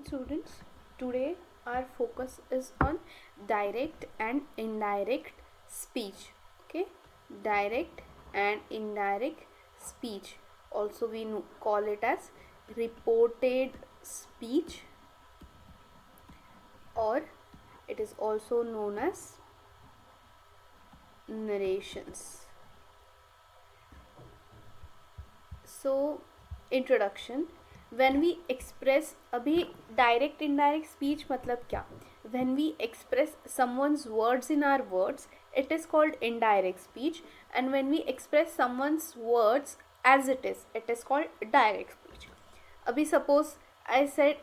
students. Today our focus is on direct and indirect speech. Okay, direct and indirect speech. Also, we call it as reported speech, or it is also known as narrations. So, introduction. When we express, अभी direct indirect speech मतलब क्या? When we express someone's words in our words, it is called indirect speech, and when we express someone's words as it is called direct speech. अभी suppose I said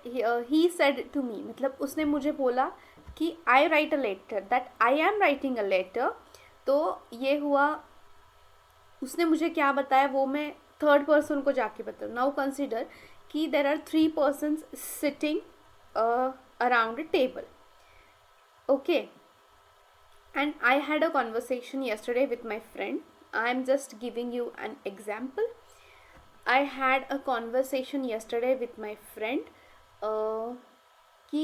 he said to me, मतलब उसने मुझे बोला कि I write a letter, that I am writing a letter. तो ये हुआ, उसने मुझे क्या बताया वो मैं थर्ड पर्सन को जाके बताऊँ. नाउ कंसिडर कि there are 3 persons sitting around a table. Okay, and I had a conversation yesterday with my friend. I am just giving you an example. I had a conversation yesterday with my friend कि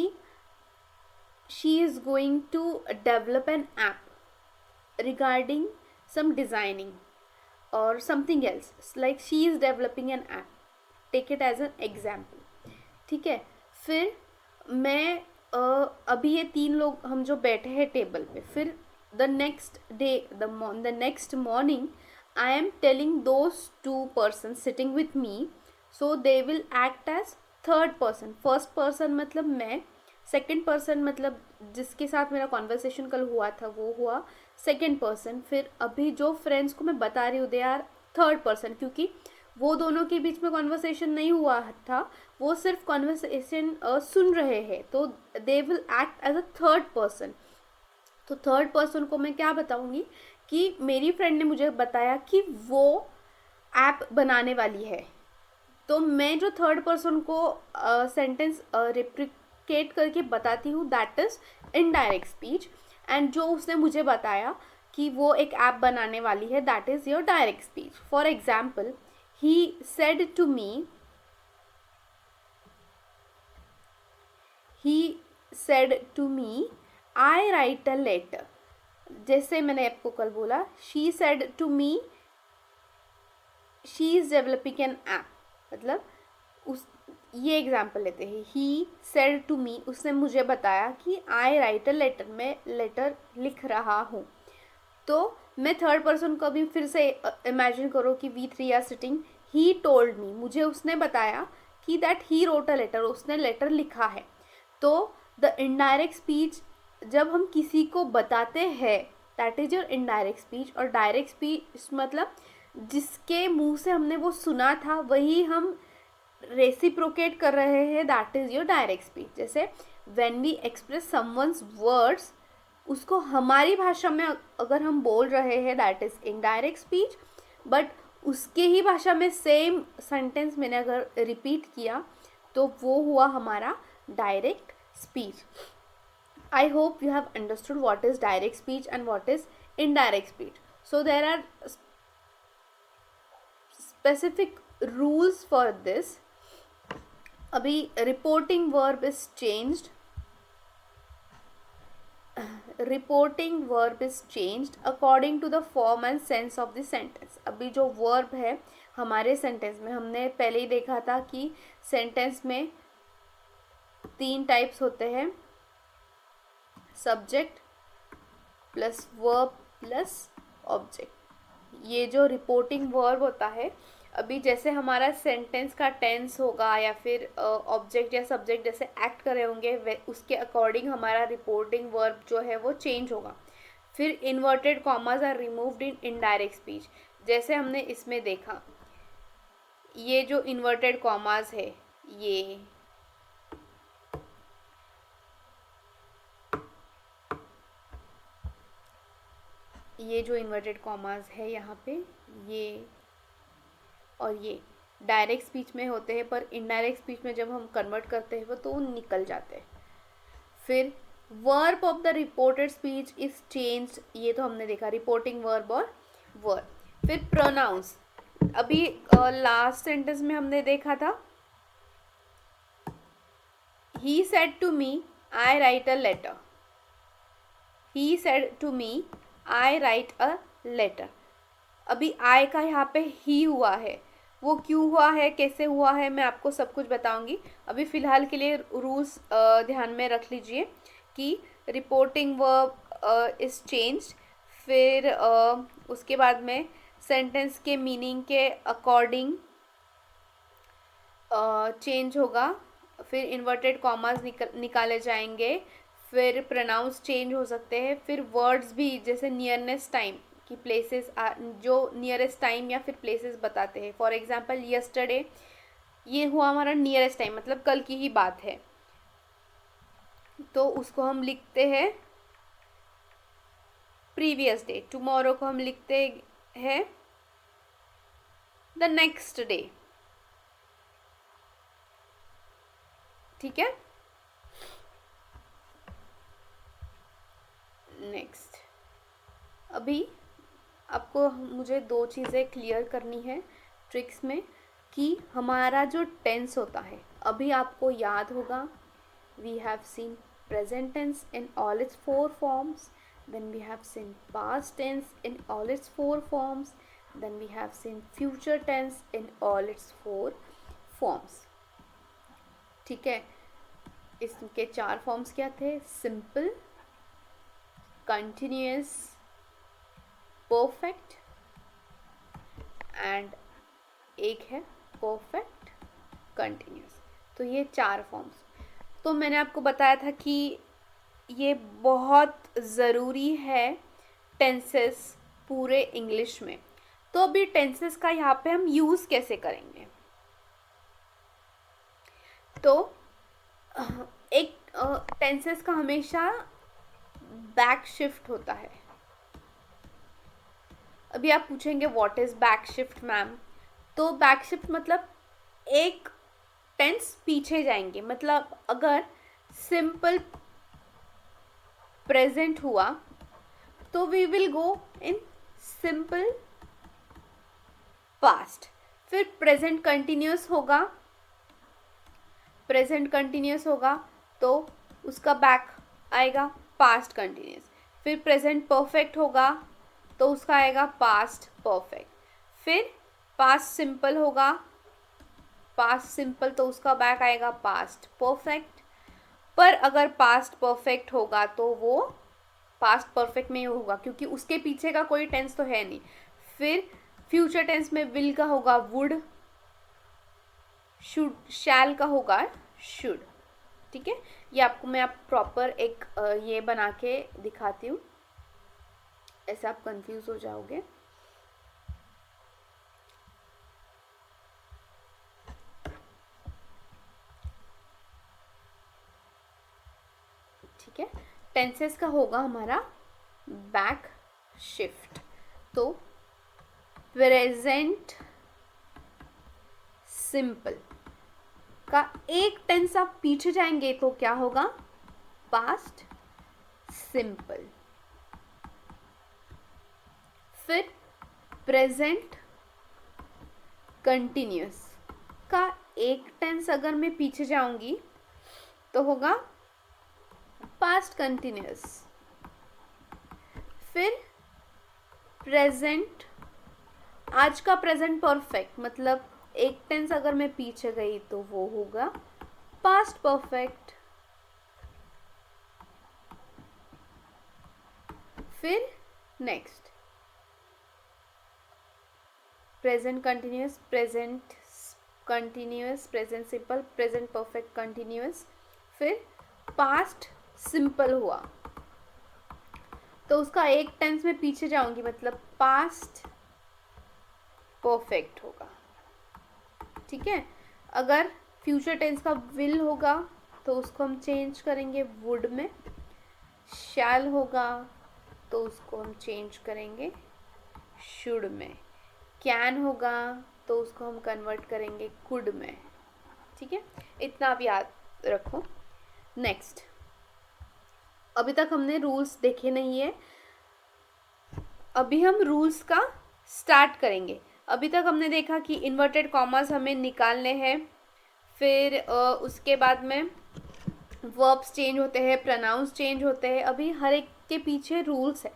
she is going to develop an app regarding some designing or something else, like she is developing an app. Take it as an example. ठीक है. फिर मैं अभी ये 3 लोग हम जो बैठे हैं टेबल पे, फिर the next day the next morning I am telling those 2 persons sitting with me, so they will act as third person. First person मतलब मैं, सेकेंड पर्सन मतलब जिसके साथ मेरा कॉन्वर्सेशन कल हुआ था वो हुआ सेकेंड पर्सन. फिर अभी जो फ्रेंड्स को मैं बता रही हूँ दे आर थर्ड पर्सन, क्योंकि वो दोनों के बीच में कॉन्वर्सेशन नहीं हुआ था, वो सिर्फ कॉन्वर्सेशन सुन रहे हैं, तो they will act as a third person. तो थर्ड पर्सन को मैं क्या बताऊंगी कि मेरी फ्रेंड ने मुझे बताया कि वो ऐप बनाने वाली है. तो मैं जो थर्ड पर्सन को सेंटेंस रिप्लिकेट करके बताती हूँ, that is indirect speech. And जो उसने मुझे बताया कि वो एक ऐप बनाने वाली है, that is your direct speech. For example, he said to me I write a letter. जैसे मैंने आपको कल बोला, she said to me she is developing an app. मतलब ये एग्जाम्पल लेते हैं. he said to me, उसने मुझे बताया कि I write a letter, मैं लेटर लिख रहा हूँ. तो मैं थर्ड पर्सन को भी फिर से इमेजिन करो कि we 3 are sitting. He told me, मुझे उसने बताया कि that he wrote a letter, उसने लेटर लिखा है. तो द इनडायरेक्ट स्पीच जब हम किसी को बताते हैं, that is your indirect speech. और डायरेक्ट स्पीच मतलब जिसके मुंह से हमने वो सुना था वही हम रेसिप्रोकेट कर रहे हैं, that is your direct speech. जैसे when we express someone's words, उसको हमारी भाषा में अगर हम बोल रहे हैं, that is indirect speech. But उसके ही भाषा में सेम सेंटेंस मैंने अगर रिपीट किया तो वो हुआ हमारा direct speech. I hope you have understood what is direct speech and what is indirect speech. So there are specific rules for this. अभी reporting verb is changed. Reporting verb is changed according to the form and sense of the sentence. अभी जो verb है हमारे sentence में, हमने पहले ही देखा था कि सेंटेंस में 3 टाइप्स होते हैं, subject plus verb plus object. ये जो रिपोर्टिंग वर्ब होता है, अभी जैसे हमारा सेंटेंस का टेंस होगा या फिर ऑब्जेक्ट या सब्जेक्ट जैसे एक्ट कर रहे होंगे, उसके अकॉर्डिंग हमारा रिपोर्टिंग वर्ब जो है वो चेंज होगा. फिर inverted commas are removed in indirect speech. जैसे हमने इसमें देखा, ये जो इन्वर्टेड कॉमास है, ये जो इन्वर्टेड कॉमास है यहाँ पे, ये और ये डायरेक्ट स्पीच में होते हैं, पर इनडायरेक्ट स्पीच में जब हम कन्वर्ट करते हैं वो तो निकल जाते हैं. फिर verb of the reported speech is changed. ये तो हमने देखा, रिपोर्टिंग वर्ब और वर्ब. फिर प्रोनाउंस, अभी लास्ट सेंटेंस में हमने देखा था he said to me I write a letter. he said to me I write a letter. अभी I का यहाँ पे ही हुआ है, वो क्यों हुआ है, कैसे हुआ है, मैं आपको सब कुछ बताऊंगी. अभी फ़िलहाल के लिए रूल्स ध्यान में रख लीजिए कि रिपोर्टिंग वर्ब इज़ चेंज्ड. फिर उसके बाद में सेंटेंस के मीनिंग के अकॉर्डिंग चेंज होगा. फिर इन्वर्टेड कॉमास निकाले जाएंगे. फिर प्रोनाउंस चेंज हो सकते हैं. फिर वर्ड्स भी, जैसे नियरनेस टाइम की प्लेसेस, जो नियरेस्ट टाइम या फिर प्लेसेस बताते हैं. फॉर एग्जांपल यस्टरडे, ये हुआ हमारा नियरेस्ट टाइम, मतलब कल की ही बात है, तो उसको हम लिखते हैं प्रीवियस डे. टुमारो को हम लिखते हैं द नेक्स्ट डे. ठीक है. नेक्स्ट, अभी आपको मुझे दो चीज़ें क्लियर करनी है ट्रिक्स में, कि हमारा जो टेंस होता है, अभी आपको याद होगा we have seen present tense in all its 4 forms, then we have seen past tense in all its 4 forms, then we have seen future tense in all its 4 forms. ठीक है. इसके 4 फॉर्म्स क्या थे? सिंपल, कंटिन्यूअस, परफेक्ट एंड एक है perfect continuous. तो ये 4 forms. तो मैंने आपको बताया था कि ये बहुत ज़रूरी है टेंसेस पूरे इंग्लिश में. तो अभी टेंसेस का यहाँ पे हम यूज़ कैसे करेंगे? तो एक टेंसेस का हमेशा बैक शिफ्ट होता है. अभी आप पूछेंगे what is back shift ma'am? तो बैक शिफ्ट मतलब एक टेंस पीछे जाएंगे. मतलब अगर सिंपल प्रेजेंट हुआ तो we will go in simple past. फिर प्रेजेंट कंटिन्यूअस होगा, प्रेजेंट कंटिन्यूअस होगा तो उसका बैक आएगा पास्ट कंटिन्यूअस. फिर प्रेजेंट परफेक्ट होगा तो उसका आएगा पास्ट परफेक्ट. फिर पास्ट सिंपल होगा, पास्ट सिंपल तो उसका बैक आएगा पास्ट परफेक्ट. पर अगर पास्ट परफेक्ट होगा तो वो पास्ट परफेक्ट में ही होगा, क्योंकि उसके पीछे का कोई टेंस तो है नहीं. फिर फ्यूचर टेंस में विल का होगा वुड, शुड, शैल का होगा शुड. ठीक है. ये आपको मैं प्रॉपर एक ये बना के दिखाती हूँ, ऐसे आप कंफ्यूज हो जाओगे. ठीक है. टेंसेस का होगा हमारा बैक शिफ्ट. तो प्रेजेंट सिंपल का एक टेंस आप पीछे जाएंगे तो क्या होगा? Past simple. फिर प्रेजेंट कंटिन्यूअस का एक टेंस अगर मैं पीछे जाऊंगी तो होगा पास्ट कंटिन्यूअस. फिर प्रेजेंट, आज का प्रेजेंट परफेक्ट, मतलब एक टेंस अगर मैं पीछे गई तो वो होगा पास्ट परफेक्ट. फिर next present continuous, present continuous, present simple, present perfect continuous. फिर पास्ट सिंपल हुआ तो उसका एक टेंस में पीछे जाऊंगी, मतलब पास्ट परफेक्ट होगा. ठीक है. अगर फ्यूचर टेंस का विल होगा तो उसको हम चेंज करेंगे वुड में. शैल होगा तो उसको हम चेंज करेंगे शुड में. कैन होगा तो उसको हम कन्वर्ट करेंगे कुड में. ठीक है. इतना आप याद रखो. नेक्स्ट, अभी तक हमने रूल्स देखे नहीं है, अभी हम रूल्स का स्टार्ट करेंगे. अभी तक हमने देखा कि इन्वर्टेड कॉमास हमें निकालने हैं. फिर उसके बाद में वर्ब्स चेंज होते हैं, प्रोनाउंस चेंज होते हैं, अभी हर एक के पीछे रूल्स है।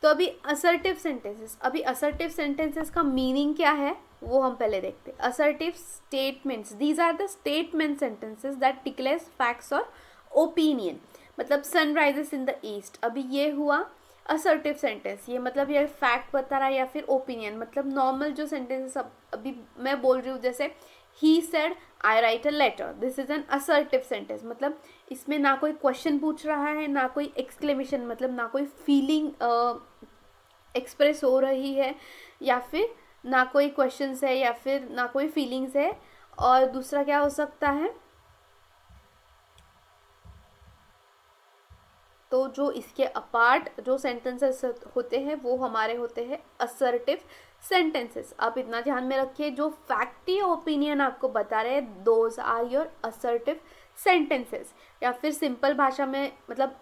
तो अभी असर्टिव सेंटेंसेस, अभी असर्टिव सेंटेंसेस का मीनिंग क्या है वो हम पहले देखते हैं। Assertive statements, these are the statement sentences that declares facts और ओपिनियन। मतलब sun rises in the east, अभी ये हुआ असर्टिव सेंटेंस, ये मतलब ये फैक्ट बता रहा है, या फिर ओपिनियन मतलब नॉर्मल जो सेंटेंसेस अभी मैं बोल रही हूँ, जैसे he said I write a letter, this is an assertive sentence. मतलब इसमें ना कोई क्वेश्चन पूछ रहा है, ना कोई एक्सक्लेमेशन, मतलब ना कोई फीलिंग एक्सप्रेस हो रही है, या फिर ना कोई क्वेश्चंस है, या फिर ना कोई फीलिंग्स है। और दूसरा क्या हो सकता है, तो जो इसके अपार्ट जो सेंटेंसेस होते हैं वो हमारे होते हैं असर्टिव सेंटेंसेस। आप इतना ध्यान में रखिए, जो फैक्ट या ओपिनियन आपको बता रहे हैं, those are your assertive sentences. या फिर सिंपल भाषा में, मतलब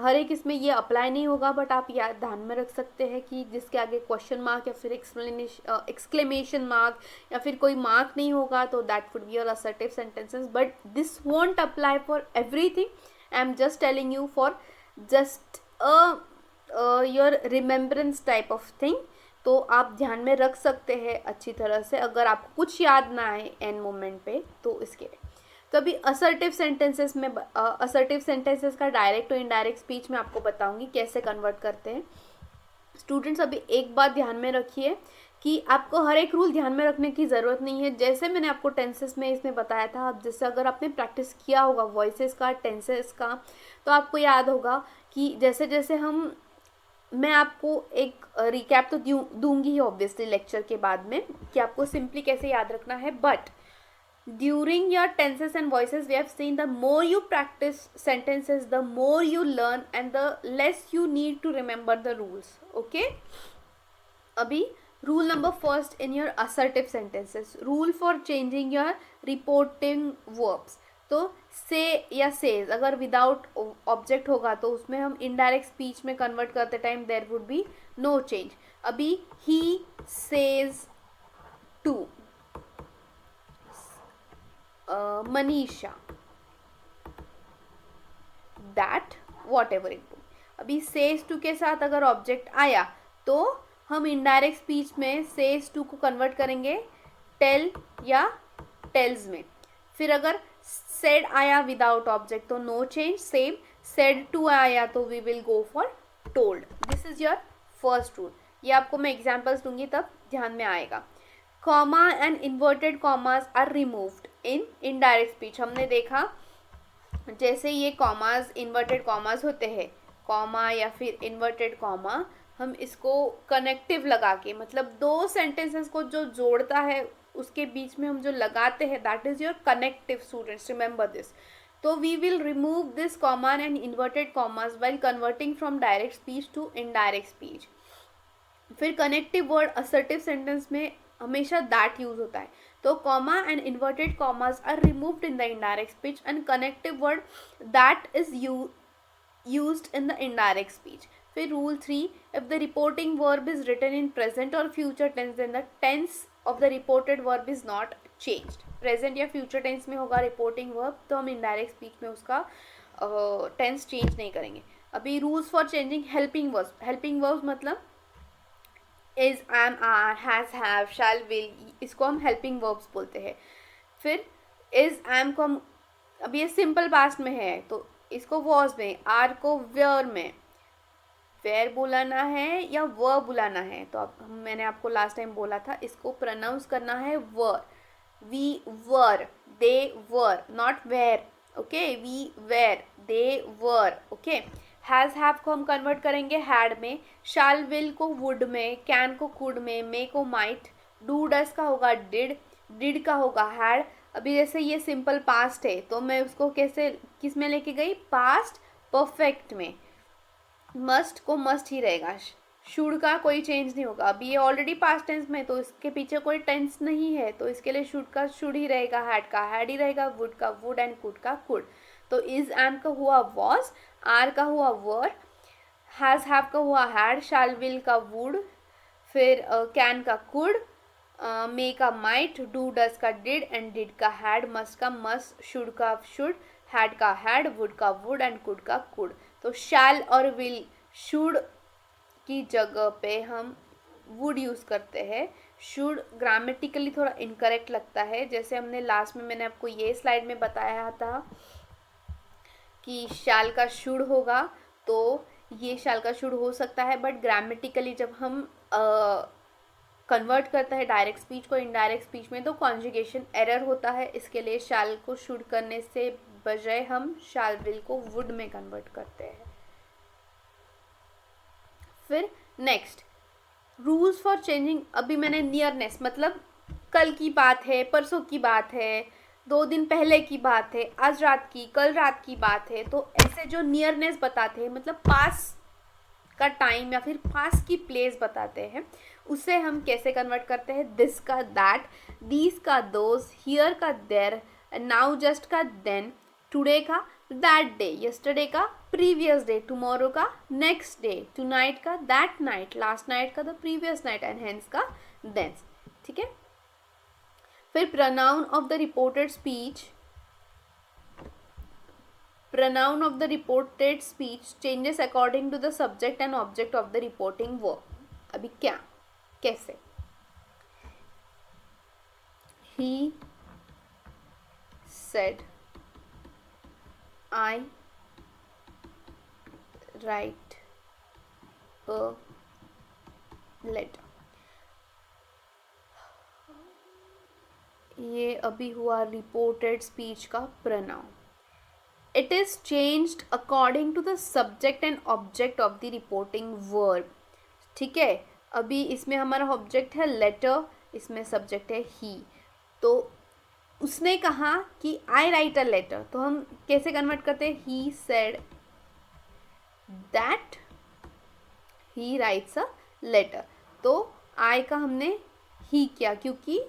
हर एक इसमें ये अप्लाई नहीं होगा, बट आप याद ध्यान में रख सकते हैं कि जिसके आगे क्वेश्चन मार्क या फिर एक्सक्लेमेशन मार्क या फिर कोई मार्क नहीं होगा, तो that would be your assertive sentences. But this won't apply for everything, I am just telling you for just your remembrance type of thing. तो आप ध्यान में रख सकते हैं अच्छी तरह से, अगर आपको कुछ याद ना आए एन मोमेंट पे तो इसके लिए। तो अभी असर्टिव सेंटेंसेस में असर्टिव सेंटेंसेस का डायरेक्ट और इनडायरेक्ट स्पीच में आपको बताऊंगी कैसे कन्वर्ट करते हैं। स्टूडेंट्स अभी एक बात ध्यान में रखिए कि आपको हर एक रूल ध्यान में रखने की ज़रूरत नहीं है। जैसे मैंने आपको टेंसेस में इसमें बताया था, अब जैसे अगर आपने प्रैक्टिस किया होगा वॉइसेस का, टेंसेस का, तो आपको याद होगा कि जैसे जैसे मैं आपको एक रिकैप तो दूंगी ही ऑब्वियसली लेक्चर के बाद में कि आपको सिंपली कैसे याद रखना है। But during your tenses and voices, we have seen the more you practice sentences, the more you learn and the less you need to remember the rules. Okay, abhi rule number first in your assertive sentences, rule for changing your reporting verbs. तो से या says अगर without object होगा तो उसमें हम indirect speech में convert करते time there would be no change. अभी he says to Manisha that whatever it be. अभी सेज टू के साथ अगर ऑब्जेक्ट आया तो हम इनडायरेक्ट स्पीच में सेज टू को कन्वर्ट करेंगे टेल या टेल्स में। फिर अगर सेड आया विदाउट ऑब्जेक्ट तो no change, same. Said to आया तो we will go for told. This is your first rule. ये आपको मैं एग्जाम्पल्स दूंगी तब ध्यान में आएगा। Comma and inverted commas are removed in indirect speech. हमने देखा जैसे ये कॉमास इन्वर्टेड कॉमास होते हैं, कॉमा या फिर इन्वर्टेड कॉमा, हम इसको कनेक्टिव लगा के, मतलब दो सेंटेंसेस को जो जोड़ता है उसके बीच में हम जो लगाते हैं, that is your connective. Students remember this. तो we will remove this comma and inverted commas while converting from direct speech to indirect speech. फिर कनेक्टिव वर्ड असर्टिव सेंटेंस में हमेशा दैट यूज होता है, तो comma and inverted commas are removed in the indirect speech and connective word that is used in the indirect speech. फिर rule 3, if the reporting verb is written in present or future tense, then the tense of the reported verb is not changed. Present या future tense में होगा reporting verb, तो हम indirect speech में उसका tense change नहीं करेंगे। अभी rules for changing helping verbs. helping verbs मतलब is, am, are, has, have, shall, will, इसको हम helping verbs बोलते हैं। फिर is, am को हम, अभी ये simple past में है तो इसको was में, are को were में, where बुलाना है या were बुलाना है, तो अब मैंने आपको लास्ट टाइम बोला था इसको प्रोनाउंस करना है were. we were, they were, not were. okay, we were, they were. okay, has have को हम कन्वर्ट करेंगे हैड में, शाल विल को वुड में, कैन को कुड में, मे को माइट, डू डस का होगा डिड का होगा हैड। अभी जैसे ये सिंपल पास्ट है तो मैं उसको कैसे किस में लेके गई, पास्ट परफेक्ट में। मस्ट को मस्ट ही रहेगा, शुड का कोई चेंज नहीं होगा। अभी ये ऑलरेडी पास्ट टेंस में तो इसके पीछे कोई टेंस नहीं है, तो इसके लिए शुड का शुड ही रहेगा, हैड का हैड ही रहेगा, वुड का वुड एंड कुड का कुड। तो इज एम का हुआ वॉज, आर का हुआ वर, हैज़ हैव का हुआ हैड, शाल विल का वुड, फिर कैन का कुड, मे का माइट, डू डस का डिड एंड डिड का हैड, मस्ट का मस्ट, शुड का शुड, हैड का हैड, वुड का वुड एंड कुड का कुड। तो शैल और विल, शुड की जगह पे हम वुड यूज़ करते हैं। शुड ग्रामेटिकली थोड़ा इनकरेक्ट लगता है, जैसे हमने लास्ट में मैंने आपको ये स्लाइड में बताया था कि शैल का शुड होगा, तो ये शैल का शुड हो सकता है, बट ग्रामेटिकली जब हम कन्वर्ट करता है डायरेक्ट स्पीच को इनडायरेक्ट स्पीच में तो कॉन्जुगेशन एरर होता है। इसके लिए शैल को शुड करने से बजाय हम शैल विल को वुड में कन्वर्ट करते हैं। फिर नेक्स्ट रूल्स फॉर चेंजिंग। अभी मैंने नियरनेस मतलब कल की बात है, परसों की बात है, 2 दिन पहले की बात है, आज रात की, कल रात की बात है, तो ऐसे जो नियरनेस बताते हैं मतलब पास का टाइम या फिर पास की प्लेस बताते हैं, उसे हम कैसे कन्वर्ट करते हैं। दिस का दैट, दीज का दोज, हियर का देयर, नाउ जस्ट का देन, टुडे का दैट डे, यस्टरडे का प्रीवियस डे, टुमारो का नेक्स्ट डे, टुनाइट का दैट नाइट, लास्ट नाइट का the previous night and hence का देंस। ठीक है। फिर pronoun of the reported speech, pronoun of the reported speech changes according to the subject and object of the reporting verb। अभी क्या कैसे, he said, I write a letter। ये अभी हुआ रिपोर्टेड स्पीच का pronoun। It is changed according to the subject and object of the reporting verb। ठीक है। अभी इसमें हमारा ऑब्जेक्ट है लेटर, इसमें सब्जेक्ट है ही। तो उसने कहा कि आई राइट अ लेटर, तो हम कैसे कन्वर्ट करते हैं, he said that he writes a letter. तो आई का हमने ही किया क्योंकि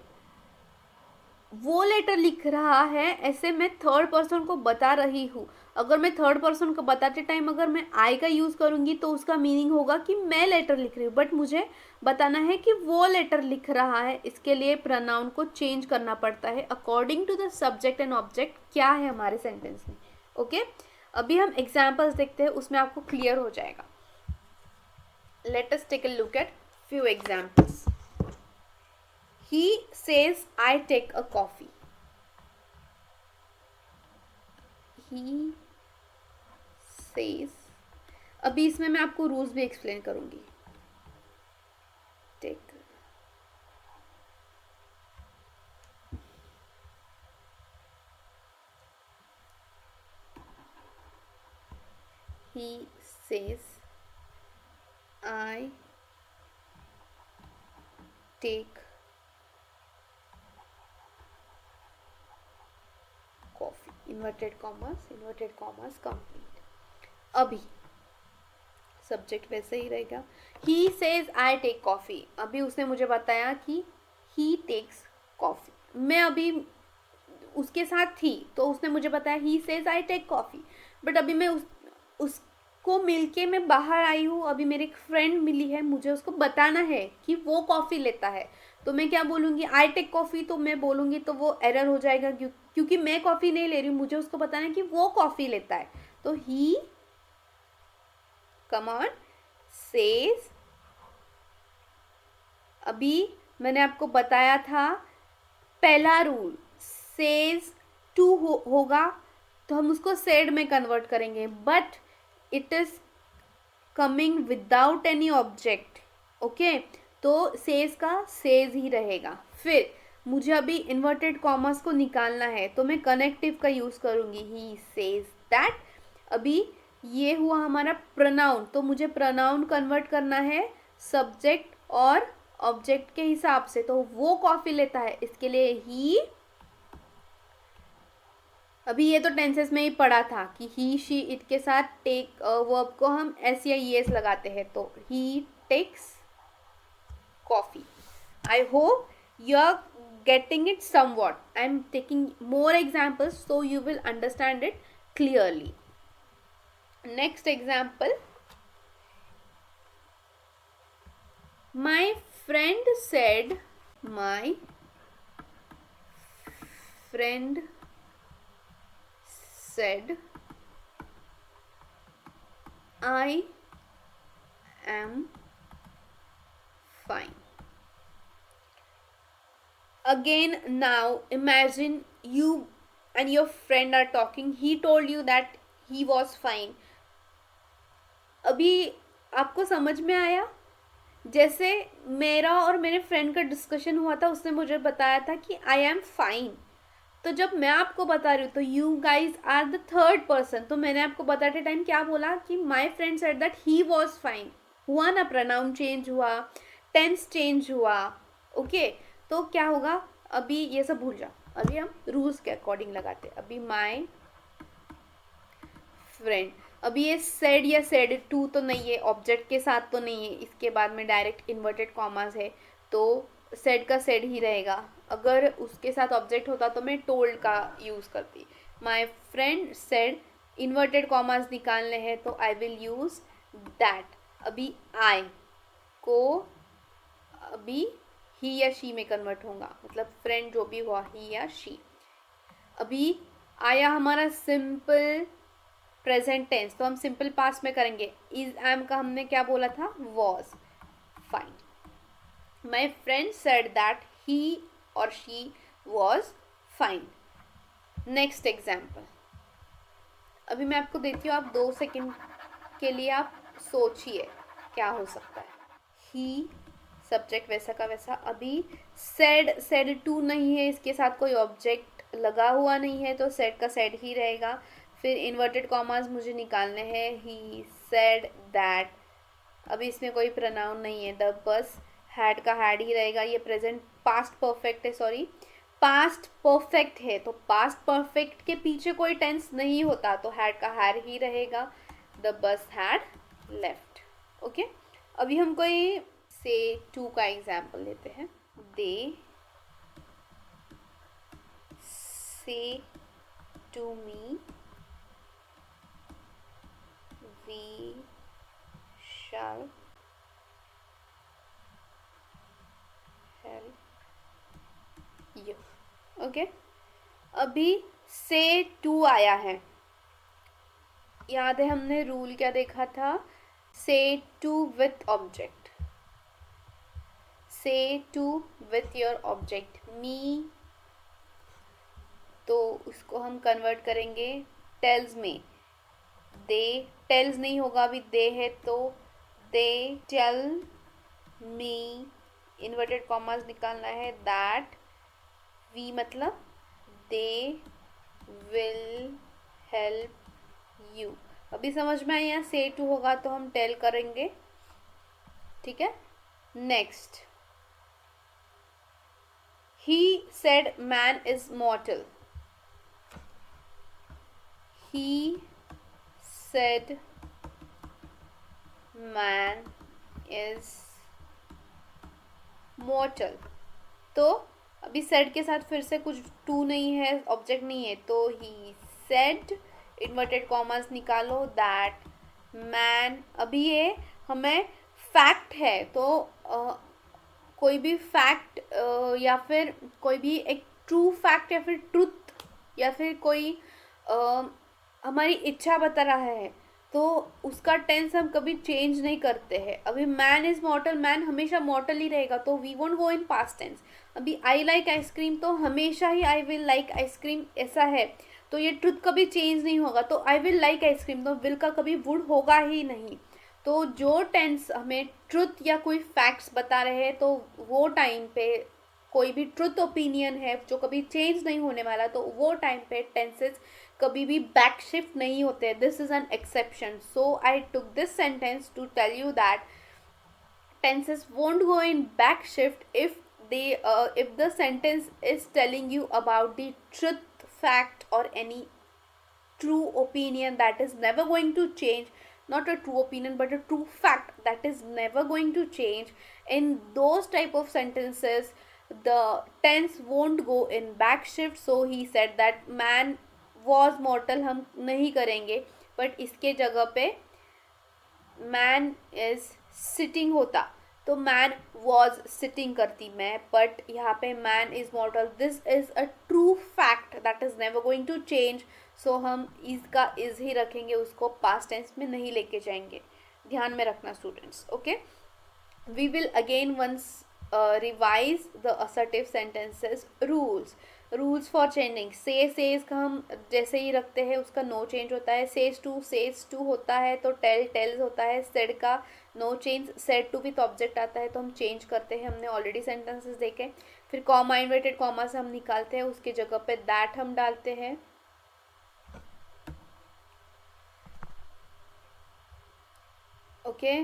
वो लेटर लिख रहा है, ऐसे मैं थर्ड पर्सन को बता रही हूँ। अगर मैं थर्ड पर्सन को बताते टाइम अगर मैं आई का यूज़ करूँगी तो उसका मीनिंग होगा कि मैं लेटर लिख रही हूँ, बट मुझे बताना है कि वो लेटर लिख रहा है। इसके लिए प्रोनाउन को चेंज करना पड़ता है according to the subject and object क्या है हमारे सेंटेंस में। ओके, अभी हम एग्जाम्पल्स देखते हैं, उसमें आपको क्लियर हो जाएगा। Let us take a look at few examples. He says I take a coffee। He says, अभी इसमें मैं आपको रूल्स भी एक्सप्लेन करूंगी। Take, he says I take coffee, inverted commas complete। अभी सब्जेक्ट वैसे ही रहेगा, he says I take coffee। अभी उसने मुझे बताया कि he takes coffee, मैं अभी उसके साथ थी तो उसने मुझे बताया he says I take coffee। But अभी मैं उसको मिलके मैं बाहर आई हूँ, अभी मेरी एक फ्रेंड मिली है, मुझे उसको बताना है कि वो कॉफ़ी लेता है, तो मैं क्या बोलूँगी, आई टेक कॉफ़ी। तो मैं बोलूँगी तो वो एरर हो जाएगा क्योंकि मैं कॉफ़ी नहीं ले रही हूँ, मुझे उसको बताना है कि वो कॉफ़ी लेता है। तो ही कम ऑन सेज, अभी मैंने आपको बताया था पहला रूल, सेज टू होगा तो हम उसको सेड में कन्वर्ट करेंगे, but it is coming without any object. Okay, तो सेज का सेज ही रहेगा। फिर मुझे अभी इन्वर्टेड कॉमर्स को निकालना है तो मैं कनेक्टिव का यूज करूंगी, ही सेज दैट। अभी ये हुआ हमारा प्रोनाउन, तो मुझे प्रोनाउन कन्वर्ट करना है सब्जेक्ट और ऑब्जेक्ट के हिसाब से, तो वो कॉफी लेता है, इसके लिए ही। अभी ये तो टेंसेस में ही पढ़ा था कि ही शी इट के साथ टेक वर्ब को हम एस या ई एस लगाते हैं, तो he takes coffee. I hope you are getting it somewhat। I am taking more examples so you will understand it clearly। Next example, my friend said said I am fine. Again, now imagine you and your friend are talking. He told you that he was fine. अभी आपको समझ में आया? जैसे मेरा और मेरे friend का डिस्कशन हुआ था, उसने मुझे बताया था कि आई एम फाइन. तो जब मैं आपको बता रही हूँ तो you guys are the third person. तो मैंने आपको बताते टाइम क्या बोला कि my friend said that he was fine. हुआ ना, प्रोनाउन चेंज हुआ, टेंस चेंज हुआ. ओके तो क्या होगा, अभी ये सब भूल जाओ, अभी हम रूल्स के अकॉर्डिंग लगाते. अभी माई फ्रेंड, अभी ये सेड या सेड टू तो नहीं है, ऑब्जेक्ट के साथ तो नहीं है, इसके बाद में डायरेक्ट इन्वर्टेड कॉमास है तो सेड का सेड ही रहेगा. अगर उसके साथ ऑब्जेक्ट होता तो मैं टोल्ड का यूज़ करती. माई फ्रेंड सेड, इन्वर्टेड कॉमास निकालने हैं तो आई विल यूज़ दैट. अभी आई को अभी ही या शी में कन्वर्ट होगा, मतलब फ्रेंड जो भी हुआ ही या शी. अभी आया हमारा सिंपल प्रेजेंट टेंस, तो हम सिंपल पास्ट में करेंगे. इज एम का हमने क्या बोला था, was. Fine. My friend said that he और she was fine. Next example. अभी मैं आपको देती हूँ, आप 2 सेकेंड के लिए आप सोचिए क्या हो सकता है. ही सब्जेक्ट वैसा का वैसा. अभी सेड, सेड टू नहीं है, इसके साथ कोई ऑब्जेक्ट लगा हुआ नहीं है तो सेड का सेड ही रहेगा. फिर इन्वर्टेड कॉमास मुझे निकालने हैं. He said that. अभी इसमें कोई प्रोनाउन नहीं है, द बस हैड का हैड ही रहेगा. ये प्रेजेंट पास्ट परफेक्ट है, सॉरी पास्ट परफेक्ट है तो पास्ट परफेक्ट के पीछे कोई टेंस नहीं होता तो हैड का हैड ही रहेगा. The bus had left. Okay अभी हम कोई से टू का एग्जाम्पल लेते हैं. They say to me we shall help you. Okay अभी से टू आया है. याद है हमने रूल क्या देखा था, से टू विथ ऑब्जेक्ट. से टू विथ योर ऑब्जेक्ट मी, तो उसको हम कन्वर्ट करेंगे टेल्स में. दे, टेल्स नहीं होगा, अभी दे है तो they tell me, inverted commas निकालना है. दैट वी मतलब दे विल हेल्प यू. अभी समझ में आया, से टू होगा तो हम टेल करेंगे. ठीक है. Next, he said man is मॉर्टल. He said man is mortal. तो अभी said के साथ फिर से कुछ टू नहीं है, ऑब्जेक्ट नहीं है तो he said, इन्वर्टेड कॉमास निकालो, that man. अभी ये हमें फैक्ट है तो कोई भी फैक्ट या फिर कोई भी एक ट्रू फैक्ट या फिर ट्रुथ या फिर कोई हमारी इच्छा बता रहा है तो उसका टेंस हम कभी चेंज नहीं करते हैं. अभी मैन इज मॉर्टल, मैन हमेशा मॉर्टल ही रहेगा तो we won't go in past tense. अभी आई लाइक आइसक्रीम तो हमेशा ही आई विल लाइक आइसक्रीम ऐसा है तो ये ट्रुथ कभी चेंज नहीं होगा. तो आई विल लाइक आइसक्रीम तो विल का कभी वुड होगा ही नहीं. तो जो टेंस हमें ट्रुथ या कोई फैक्ट्स बता रहे हैं तो वो टाइम पे कोई भी ट्रुथ ओपिनियन है जो कभी चेंज नहीं होने वाला तो वो टाइम पे टेंसेस कभी भी बैक शिफ्ट नहीं होते. This is an exception. So I took this sentence to tell you that tenses won't go in back shift if the sentence is telling you about the truth, fact or any true opinion that is never going to change. Not a true opinion but a true fact that is never going to change. In those type of sentences the tense won't go in back shift. So he said that man was mortal हम नहीं करेंगे but इसके जगह पे man is sitting होता तो man was sitting करती मैं. बट यहाँ पे man is mortal. This is a true fact that is never going to change. So हम इज का इज ही रखेंगे, उसको पास्ट टेंस में नहीं लेके जाएंगे, ध्यान में रखना students. Okay, we will again once revise the assertive sentences rules for changing. says का हम जैसे ही रखते हैं उसका no change होता है. says to होता है तो tells होता है. said का no change, said to with object आता है तो हम change करते हैं, हमने already sentences देखे. फिर comma inverted comma से हम निकालते हैं, उसके जगह पे that हम डालते हैं. ओके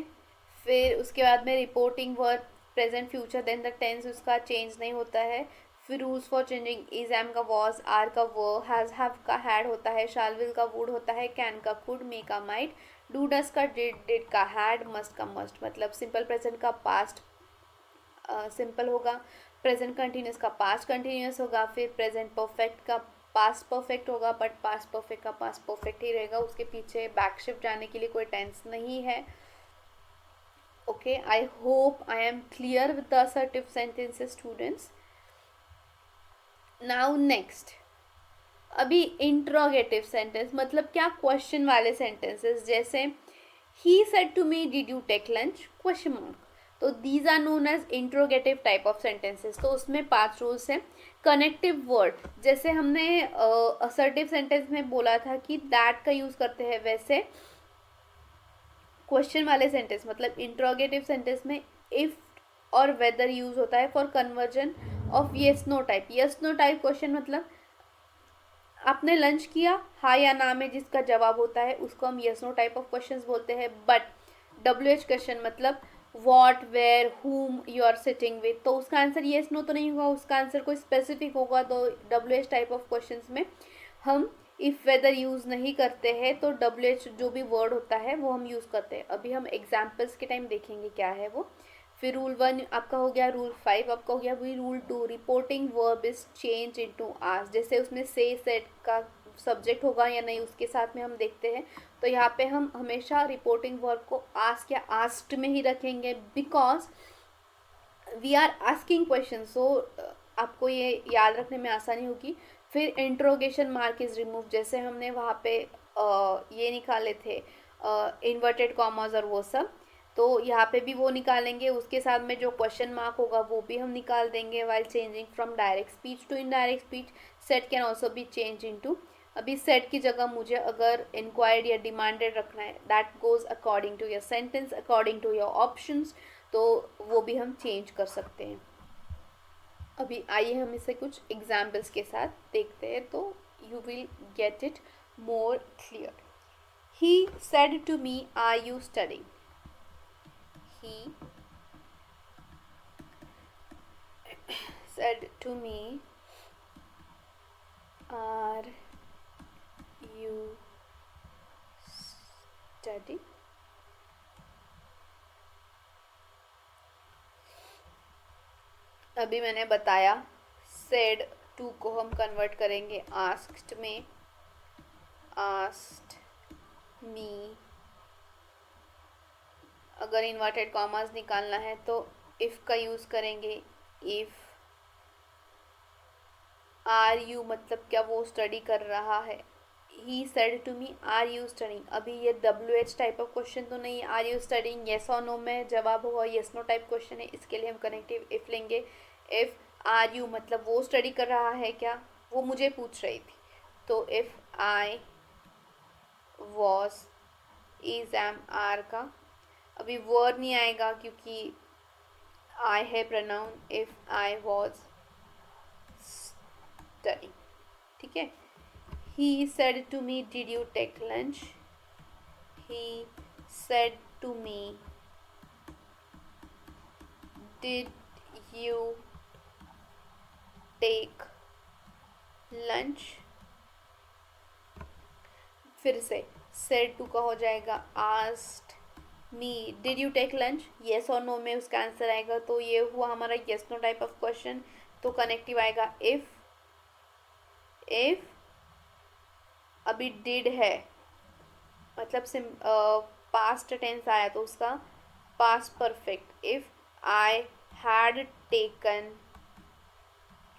फिर उसके बाद में reporting verb present future then the tense उसका चेंज नहीं होता है. फिर rules for changing is am का वॉज, आर का वो, हैज हैव का हैड होता है, शाल विल का वुड होता है, कैन का कुड, मे का माइट, डू डस का डिड का हैड, मस्ट का मस्ट. मतलब सिंपल प्रेजेंट का पास्ट सिंपल होगा, प्रेजेंट कंटिन्यूस का पास्ट कंटिन्यूस होगा, फिर प्रेजेंट परफेक्ट का पास्ट परफेक्ट होगा, बट पास्ट परफेक्ट का पास्ट परफेक्ट ही रहेगा, उसके पीछे बैक शिफ्ट जाने के लिए कोई टेंस नहीं है. Okay, I hope I am clear with the assertive sentences students. Now next, अभी इंट्रोगेटिव सेंटेंस मतलब क्या, क्वेश्चन वाले सेंटेंसेस. जैसे he said to me did you take lunch question mark, तो these are known as interrogative type of sentences. तो उसमें 5 rules हैं. Connective word, जैसे हमने असर्टिव सेंटेंस में बोला था कि दैट का यूज करते हैं, वैसे क्वेश्चन वाले सेंटेंस मतलब इंट्रोगेटिव सेंटेंस में इफ और वेदर यूज होता है for conversion of yes no type. Yes no type question मतलब आपने लंच किया, हाँ या ना में जिसका जवाब होता है उसको हम yes no type of questions बोलते हैं. बट WH क्वेश्चन मतलब what, where, whom you are sitting with, तो उसका आंसर येस नो तो नहीं होगा, उसका आंसर कोई स्पेसिफिक होगा. तो WH टाइप ऑफ क्वेश्चंस में हम इफ़ वेदर यूज़ नहीं करते हैं, तो WH जो भी वर्ड होता है वो हम यूज़ करते हैं. अभी हम एग्जाम्पल्स के टाइम देखेंगे क्या है वो. फिर रूल 1 आपका हो गया, रूल 5 आपका हो गया. वही rule 2, reporting verb is change into ask. जैसे उसमें से सेड का सब्जेक्ट होगा या नहीं उसके साथ में हम देखते हैं, तो यहाँ पे हम हमेशा रिपोर्टिंग वर्ब को आस्क या आस्क्ड में ही रखेंगे, because we are asking question. So आपको ये याद रखने में आसानी होगी. फिर इंट्रोगेशन मार्क इज रिमूव, जैसे हमने वहाँ पे ये निकाले थे इन्वर्टेड कॉमर्स और वो सब, तो यहाँ पे भी वो निकालेंगे. उसके साथ में जो क्वेश्चन मार्क होगा वो भी हम निकाल देंगे. While changing from direct speech to indirect speech, said can also be change into. अभी सेट की जगह मुझे अगर इंक्वायर्ड या डिमांडेड रखना है, that goes according to your sentence, according to your options, तो वो भी हम चेंज कर सकते हैं. अभी आइए हम इसे कुछ एग्जाम्पल्स के साथ देखते हैं, तो you will get it more clear. He said to me are you studying. He said to me are you studying. अभी मैंने बताया सेड टू को हम कन्वर्ट करेंगे आस्क्ड में. आस्क्ड मी, अगर इन्वर्टेड कॉमास निकालना है तो इफ़ का यूज़ करेंगे. इफ़ आर यू मतलब क्या, वो स्टडी कर रहा है. He said to me are you studying. अभी ये WH टाइप ऑफ क्वेश्चन तो नहीं, आर यू स्टडिंग येस और नो में जवाब होगा, येस नो टाइप क्वेश्चन है, इसके लिए हम कनेक्टिव इफ लेंगे. इफ़ आर यू मतलब वो स्टडी कर रहा है क्या, वो मुझे पूछ रही थी, तो if I was is am are का. अभी वर्ड नहीं आएगा क्योंकि आई है pronoun. If I was studying, ठीक है. He said to me, did you take lunch? He said to me, did you take lunch? फिर से said to का हो जाएगा asked me, did you take lunch? yes और no में उसका आंसर आएगा, तो ये हुआ हमारा yes no type of question. तो कनेक्टिव आएगा if अभी डिड है मतलब पास्ट टेंस आया तो उसका past perfect. If I had taken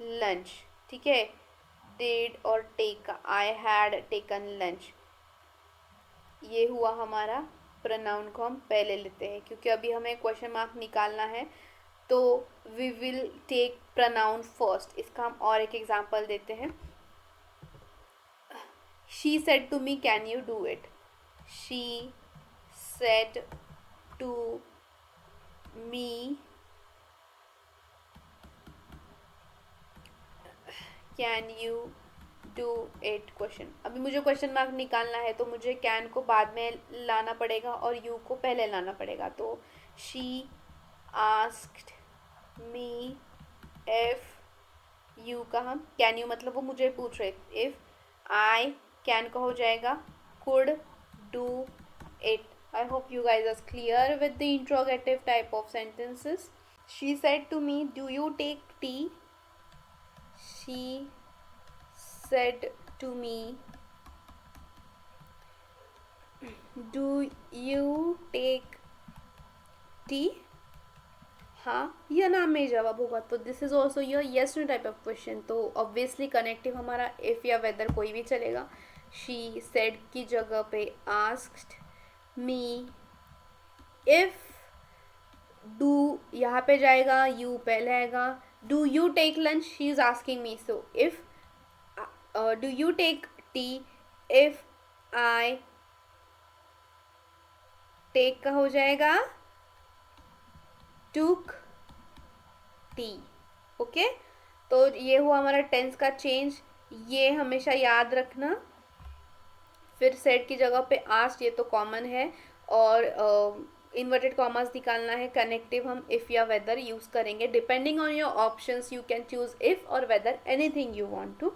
lunch, ठीक है. did और take का I had taken lunch, ये हुआ हमारा प्रोनाउन को हम पहले लेते हैं क्योंकि अभी हमें क्वेश्चन मार्क निकालना है, तो we will take pronoun first. इसका हम और एक एग्जांपल देते हैं। She said to me can you do it, she said to me can you do it question. अभी मुझे क्वेश्चन मार्क निकालना है तो मुझे कैन को बाद में लाना पड़ेगा और यू को पहले लाना पड़ेगा। तो she asked me if you का हम कैन यू मतलब वो मुझे पूछ रहे, इफ आई कैन का हो जाएगा could do it. I hope you guys are clear with the interrogative type of sentences. She said to me do you take tea, she said to me do you take tea, हाँ या ना में जवाब होगा। तो this is also your yes no type of question. तो obviously connective हमारा if या वेदर कोई भी चलेगा। शी सेड की जगह पे आस्क्ड मी, इफ डू यहाँ पे जाएगा, यू पहले आएगा। Do you take lunch, she is asking me, so if do you take tea, if I take का हो जाएगा टूक टी। ओके, तो ये हुआ हमारा टेंस का चेंज, ये हमेशा याद रखना। फिर सेड की जगह पे आस्ट, ये तो कॉमन है। और इन्वर्टेड कॉमर्स निकालना है। कनेक्टिव हम इफ या वेदर यूज करेंगे, depending on your options you can choose if और whether, anything you want to.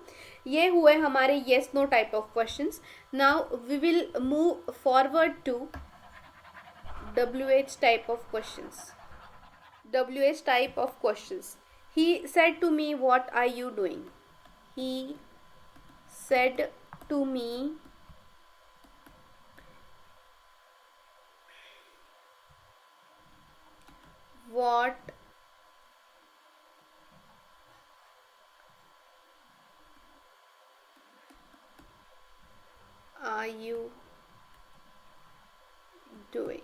ये हुए हमारे yes no type of questions. Now we will move forward to WH type of questions. WH type of questions. He said to me, what are you doing? He said to me, what are you doing?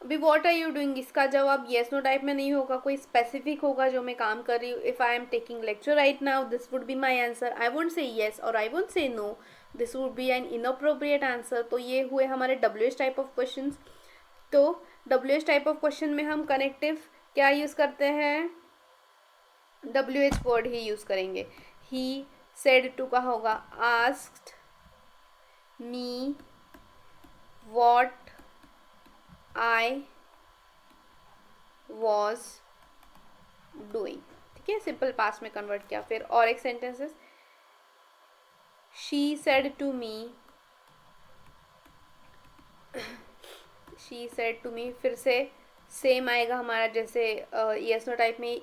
अभी what are you doing इसका जवाब yes no type में नहीं होगा, कोई specific होगा जो मैं काम कर रही हूँ। If I am taking lecture right now, this would be my answer. I won't say yes और I won't say no, this would be an inappropriate answer. तो ये हुए हमारे WH टाइप ऑफ क्वेश्चन। तो WH टाइप ऑफ क्वेश्चन में हम connective क्या use करते हैं, WH वर्ड ही यूज करेंगे। ही सेड टू का होगा asked me what I was doing। ठीक है, सिंपल पास्ट में कन्वर्ट किया। फिर और एक sentences, she said to me, she said to me, फिर से सेम आएगा हमारा जैसे येस नो टाइप में।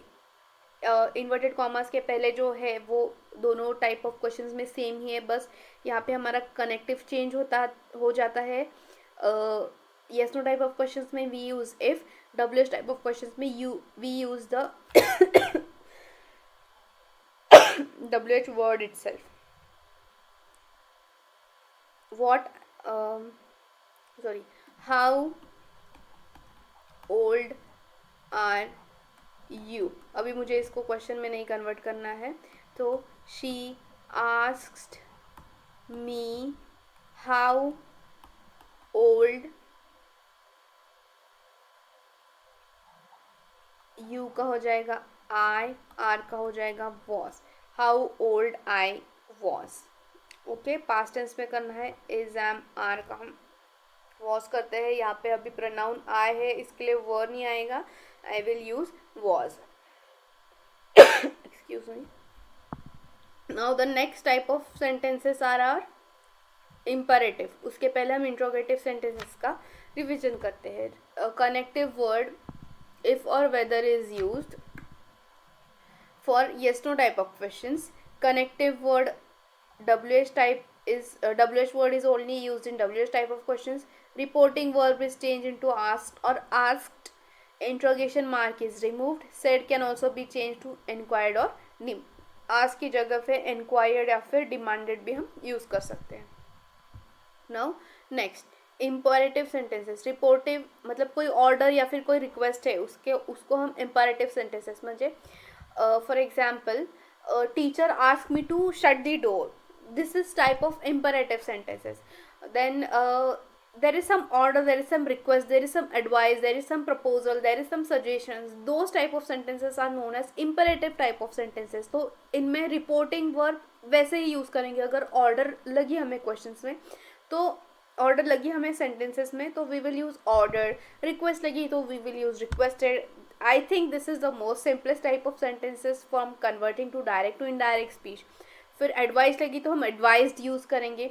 इन्वर्टेड कॉमर्स के पहले जो है वो दोनों टाइप ऑफ क्वेश्चंस में सेम ही है, बस यहाँ पे हमारा कनेक्टिव चेंज हो जाता है। yes no type of questions में we use if, WH type of questions में we use the WH word itself. What sorry, how old are you? अभी मुझे इसको क्वेश्चन में नहीं कन्वर्ट करना है। तो she asked me how old you का हो जाएगा आई, आर का हो जाएगा was, how old I was. Okay, past tense में करना है। इज एम आर का हम वॉज करते हैं। यहाँ पे अभी प्रोनाउन आई है, इसके लिए वर नहीं आएगा, I will use was. Excuse me. Now the next type of sentences are imperative. उसके पहले हम इंट्रोगेटिव सेंटेंसेस का रिविजन करते हैं। Connective word if or whether is used for yes no type of questions. Connective word WH type is WH word is only used in WH type of questions. Reporting verb is changed into asked or asked, interrogation mark is removed. Said can also be changed to inquired or named. Ask की जगह पे inquired या फिर demanded भी हम use कर सकते हैं. Now next imperative sentences. Reportive मतलब कोई ऑर्डर या फिर कोई रिक्वेस्ट है उसको हम इम्परेटिव सेंटेंसेस म्हणजे for example teacher ask me to shut the door. This is type of imperative sentences. Then there is some order, there is some request, there is some advice, there is some proposal, there is some suggestions. Those type of sentences are known as imperative type of sentences. तो इनमें reporting verb वैसे ही use करेंगे. अगर order लगी हमें questions में तो order लगी हमें सेंटेंसेस में तो we will use order. Request लगी तो we will use requested. I think this is the most simplest type of sentences from converting to direct to indirect speech. फिर एडवाइस लगी तो हम एडवाइस्ड यूज़ करेंगे.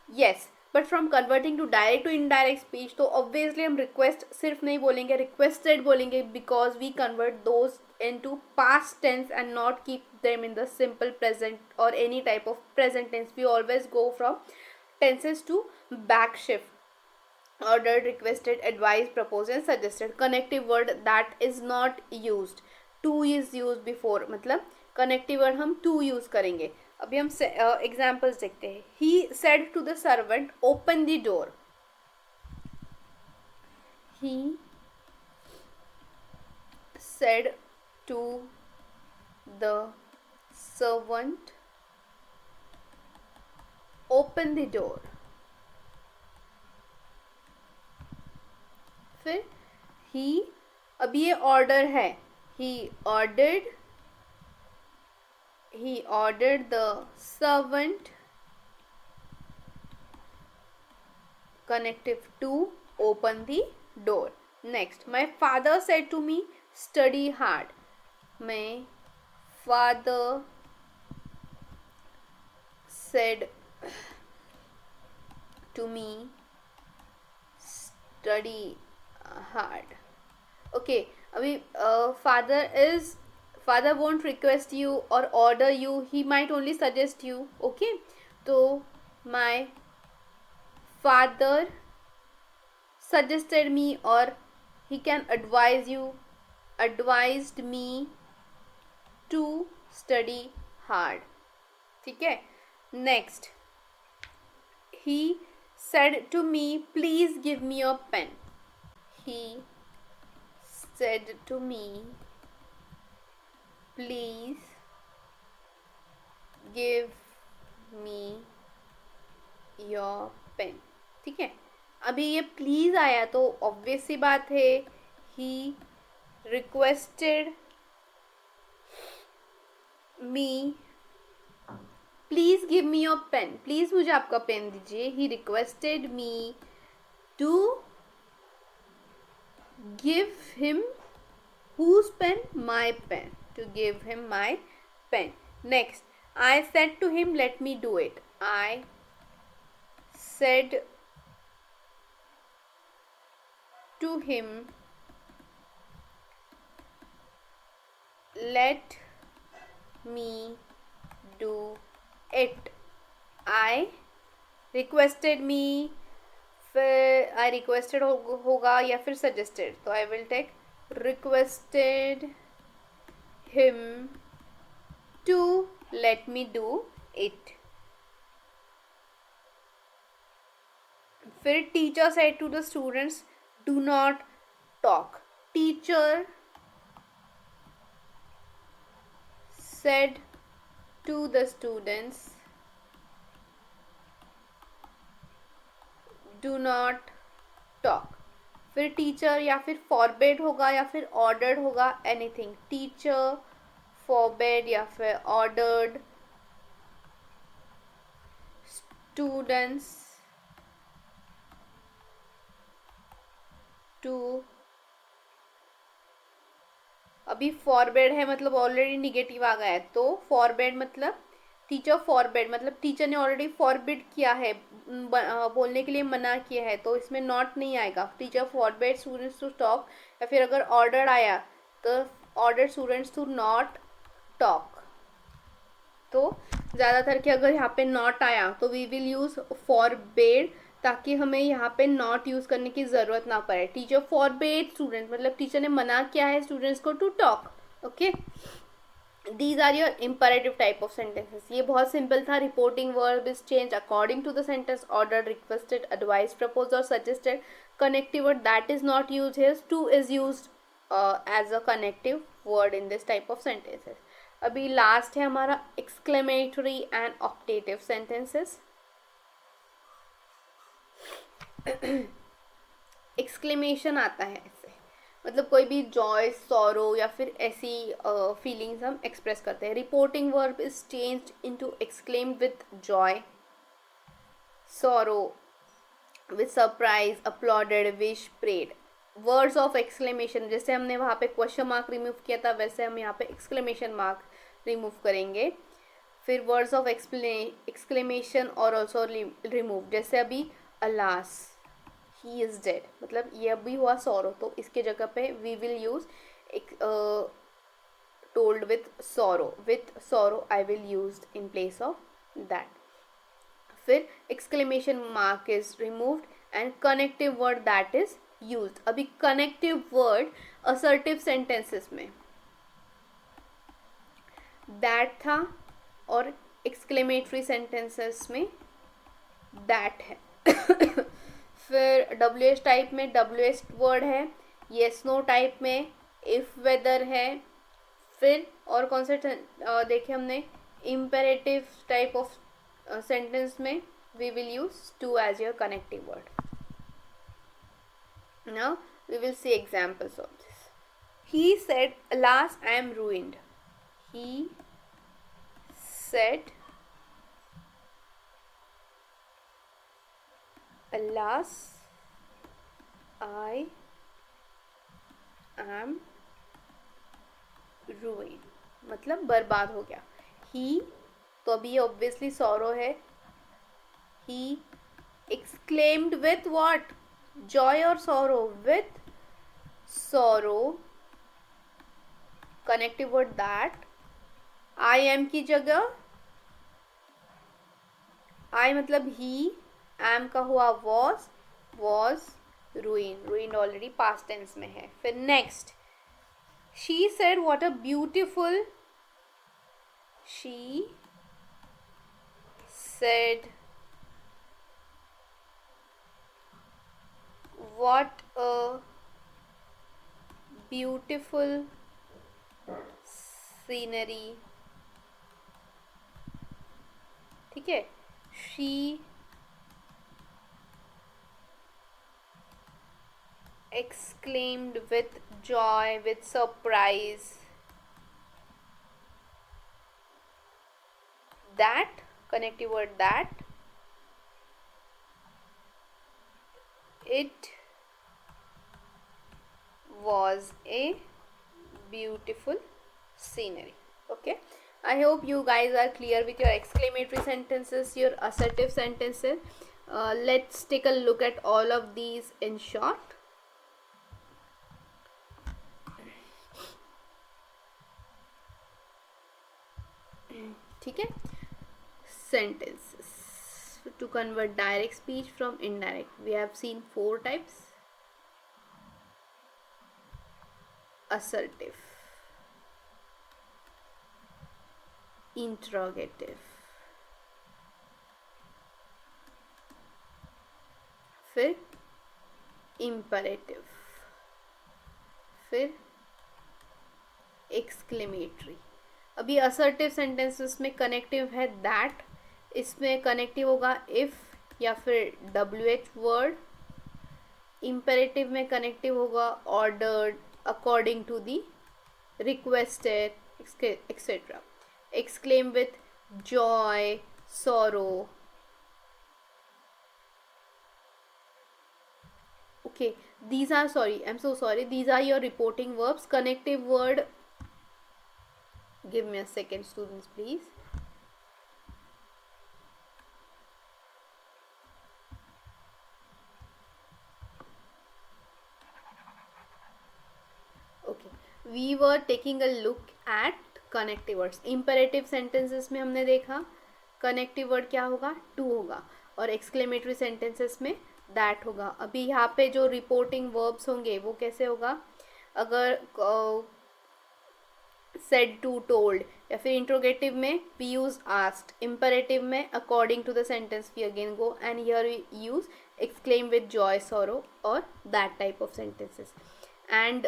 Yes, but from converting to direct to indirect speech तो obviously हम request सिर्फ नहीं बोलेंगे, रिक्वेस्टेड बोलेंगे, because we convert those into past tense and not keep them in the simple present or any type of present tense. We always go from tenses to back shift. Ordered, requested, advised, proposed and suggested. Connective word that is not used. To is used before. मतलब connective word हम to use करेंगे. अभी हम examples देखते हैं. He said to the servant, open the door. He said to the servant, open the door. फिर he, अब ये ऑर्डर है. He ordered the servant, connective to, open the door. Next, my father said to me, study hard. My father said to me, study hard. Okay, अभी father won't request you or order you, he might only suggest you. Okay, तो my father suggested me or he can advised me to study hard. ठीक है. Next, he said to me, please give me your pen. He said to me, please give me your pen. ठीक है. अभी ये please आया तो obvious सी बात है he requested me, please give me your pen, please मुझे आपका पेन दीजिए. He requested me to give him whose pen? My pen. To give him my pen. Next, I said to him, let me do it. I said to him, let me do it. I requested me, फिर I requested होगा या फिर suggested, तो I will take requested him to let me do it. फिर teacher said to the students, do not talk. Teacher said to the students, do not talk. फिर teacher या फिर forbade होगा या फिर ऑर्डर्ड होगा, एनीथिंग. टीचर फॉरबेड या फिर ऑर्डर्ड. स्टूडेंट्स टू, अभी फॉरबेड है मतलब ऑलरेडी निगेटिव आ गया है, तो फॉरबेड मतलब टीचर फॉरबेड मतलब टीचर ने ऑलरेडी फॉरबिड किया है, बोलने के लिए मना किया है, तो इसमें नॉट नहीं आएगा. Teacher forbade students to talk. या फिर अगर ऑर्डर आया तो order students to not talk. तो ज़्यादातर कि अगर यहाँ पे नॉट आया तो वी विल यूज़ फॉरबेड, ताकि हमें यहाँ पे नॉट यूज़ करने की ज़रूरत ना पड़े. टीचर फॉरबेड स्टूडेंट मतलब टीचर ने मना किया है स्टूडेंट्स को to talk. Okay, These are your imperative type of sentences. ये बहुत सिंपल था. Reporting verb is changed according to the sentence, ordered, requested, advised, proposed or suggested. Connective word that is not used here. To is used as a connective word in this type of sentences. अभी last है हमारा exclamatory and optative sentences. Exclamation आता है ऐसे, मतलब कोई भी Joy, sorrow या फिर ऐसी फीलिंग्स हम एक्सप्रेस करते हैं. Reporting verb is changed into exclaimed with joy, sorrow with surprise, applauded, wish, prayed. Words of exclamation, जैसे हमने वहाँ पे क्वेश्चन मार्क रिमूव किया था वैसे हम यहाँ पे एक्सक्लेमेशन मार्क रिमूव करेंगे. फिर वर्ड्स ऑफ एक्सक्लेमेशन और ऑल्सो रिमूव, जैसे अभी अलास, ही इज डेड, मतलब ये अभी हुआ सॉरो, तो इसके जगह पे we will use told with sorrow I will use in place of that. फिर exclamation mark is removed and connective word that is used. अभी कनेक्टिव वर्ड असर्टिव सेंटेंसेस में दैट था और एक्सक्लेमेटरी सेंटेंसेस में दैट है. फिर W H type में W H word है. येस नो टाइप में इफ वेदर है. फिर और कौन से देखे हमने इम्पेरेटिव टाइप ऑफ सेंटेंस में we will use to as your connective word. Now we will see examples of this. He said alas I am ruined. He said alas I am ruined, मतलब बर्बाद हो गया. ही, तो अभी ये obviously sorrow है. He exclaimed with what? Joy और sorrow? With sorrow. Connective word that. I am की जगह आई मतलब ही, एम का हुआ was ruined already past tense में है. फिर next, she said what a beautiful, she said what a beautiful scenery. ठीक है. she exclaimed with joy, with surprise. That, connective word that, it was a beautiful scenery. Okay, I hope you guys are clear with your exclamatory sentences, your assertive sentences. Let's take a look at all of these in short. ठीक है. Sentences to convert direct speech from indirect. We have seen 4 types. Assertive, interrogative, फिर imperative, फिर exclamatory. अभी assertive sentences में connective है that, इसमें connective होगा if या फिर wh word. imperative में connective होगा ordered, according to the, requested, etc. exclaim with joy, sorrow. Okay, these are, sorry, I'm so sorry, these are your reporting verbs. Connective word, give me a second students please. We were taking a look at connective words. Imperative sentences में हमने देखा connective word क्या होगा, to होगा, और exclamatory sentences में that होगा. अभी यहाँ पे जो reporting verbs होंगे वो कैसे होगा, अगर said to, told, या फिर इंट्रोगेटिव में we use asked, imperative में according to the sentence we again go, and here we use exclaim with joy, sorrow, or that type of sentences. And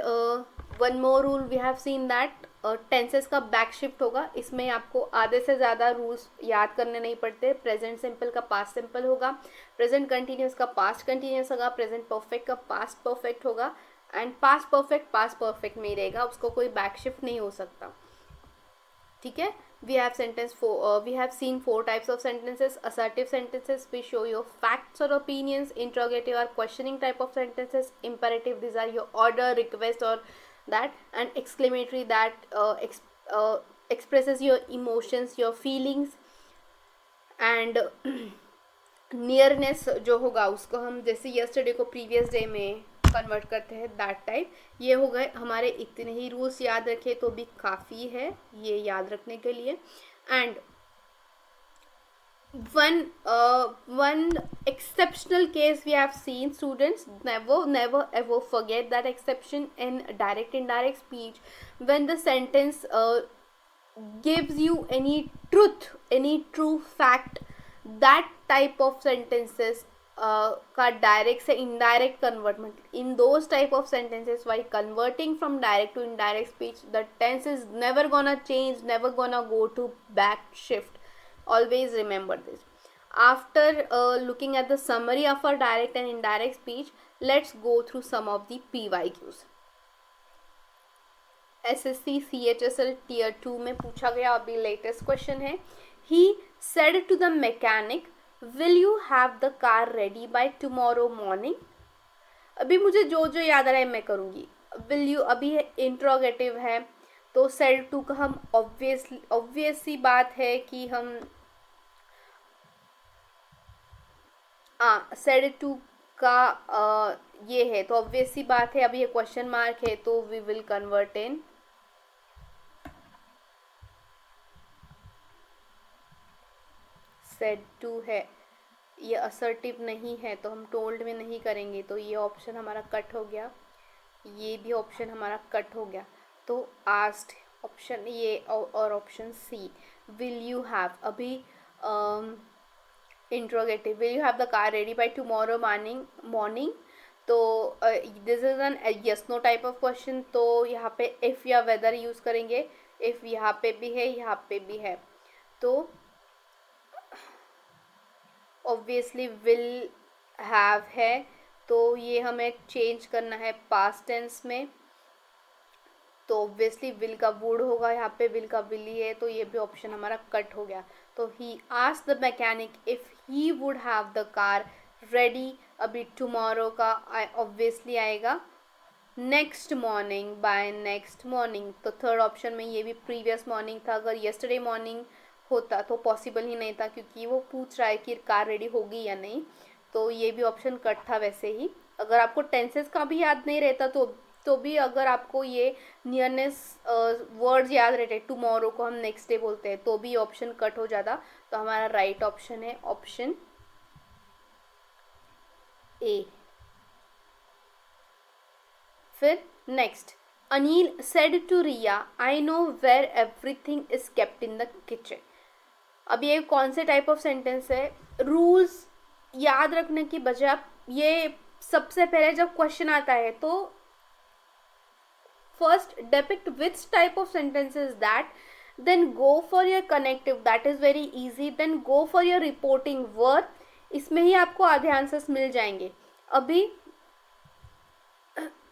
one more rule we have seen that tenses का back shift होगा. इसमें आपको आधे से ज़्यादा rules याद करने नहीं पड़ते. प्रेजेंट सिंपल का पास्ट सिंपल होगा, प्रेजेंट कंटिन्यूस का पास्ट कंटिन्यूस होगा, प्रेजेंट परफेक्ट का पास्ट परफेक्ट होगा, एंड पास्ट परफेक्ट में ही रहेगा, उसको कोई बैक शिफ्ट नहीं हो सकता. ठीक है. We have seen 4 types of sentences. Assertive sentences, we show your facts or opinions. Interrogative or questioning type of sentences. Imperative, these are your order, request, or that. And exclamatory, that expresses your emotions, your feelings. And nearness जो होगा उसको हम जैसे yesterday को previous day में convert करते हैं, that type. ये हो गए हमारे. इतने ही रूल्स याद रखे तो भी काफ़ी है ये याद रखने के लिए. And one exceptional case we have seen, students, never ever forget that exception in direct indirect speech, when the sentence gives you any truth, any true fact, that type of sentences का direct से indirect convertment. In those type of sentences while converting from direct to indirect speech, the tense is never gonna change, never gonna go to back shift. Always remember this. After looking at the summary of our direct and indirect speech, let's go through some of the PYQs. SSC CHSL Tier 2 में पूछा गया अभी latest question है. He said to the mechanic, will you have the car ready by tomorrow morning? अभी मुझे जो जो याद आ रहा है मैं करूँगी. will you अभी है इंट्रोगेटिव है, तो said to का हम ऑब्वियस सी बात है कि हम said to का ये है तो ऑब्वियस सी बात है. अभी ये क्वेश्चन मार्क है तो we will convert in said to है. ये असर्टिव नहीं है तो हम टोल्ड में नहीं करेंगे, तो ये ऑप्शन हमारा कट हो गया, ये भी ऑप्शन हमारा कट हो गया. तो आस्क्ड ऑप्शन ये और option C will you have. अभी interrogative, will you have the car ready by tomorrow morning. तो this is an yes no type of question. तो यहाँ पे इफ़ या वेदर यूज़ करेंगे. इफ़ यहाँ पे भी है, यहाँ पे भी है, तो ऑब्वियसली विल हैव है, तो ये हमें चेंज करना है पास्ट टेंस में. तो ऑब्वियसली विल का वुड होगा, यहाँ पे विल का विल ही है, तो ये भी ऑप्शन हमारा कट हो गया. तो he asked the mechanic if he would have the car ready. अभी टुमारो का ऑब्वियसली आएगा next morning, by next morning. तो थर्ड ऑप्शन में ये भी प्रीवियस मॉर्निंग था. अगर येस्टरडे मॉर्निंग होता तो पॉसिबल ही नहीं था, क्योंकि वो पूछ रहा है कि कार रेडी होगी या नहीं. तो ये भी ऑप्शन कट था. वैसे ही अगर आपको टेंसेस का भी याद नहीं रहता तो भी अगर आपको ये नियरनेस वर्ड्स याद रहते, टुमारो को हम नेक्स्ट डे बोलते हैं, तो भी ऑप्शन कट हो जाता. तो हमारा राइट ऑप्शन है ऑप्शन ए. फिर next, Anil said to Riya, I know where everything is kept in the kitchen. अब ये कौन से टाइप ऑफ सेंटेंस है? रूल्स याद रखने की बजाय ये सबसे पहले जब क्वेश्चन आता है तो first depict which type of sentence is that, then go for your connective, that is very easy, then go for your reporting verb. इसमें ही आपको आधे आंसर्स मिल जाएंगे. अभी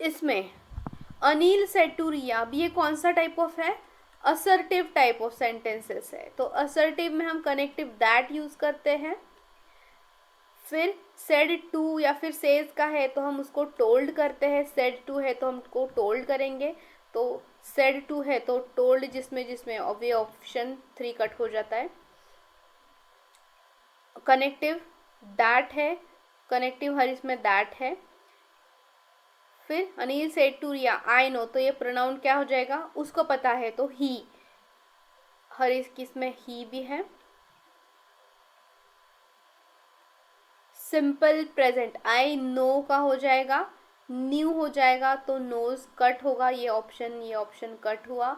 इसमें अनिल सेड टू रिया, अभी ये कौन सा टाइप ऑफ है? असर्टिव टाइप ऑफ सेंटेंसेस है. तो असर्टिव में हम कनेक्टिव दैट यूज करते हैं. फिर सेड टू या फिर सेज का है तो हम उसको टोल्ड करते हैं. सेड टू है तो हम उसको टोल्ड करेंगे. तो सेड टू है तो टोल्ड जिसमें और ये ऑप्शन 3 कट हो जाता है. कनेक्टिव दैट है, कनेक्टिव हर इसमें दैट है. फिर Anil said to Riya, I know, तो ये प्रोनाउन क्या हो जाएगा? उसको पता है, तो ही. हर इसमें ही भी है. सिंपल प्रेजेंट, आई नो का हो जाएगा, न्यू हो जाएगा, तो नोज कट होगा. ये ऑप्शन कट हुआ.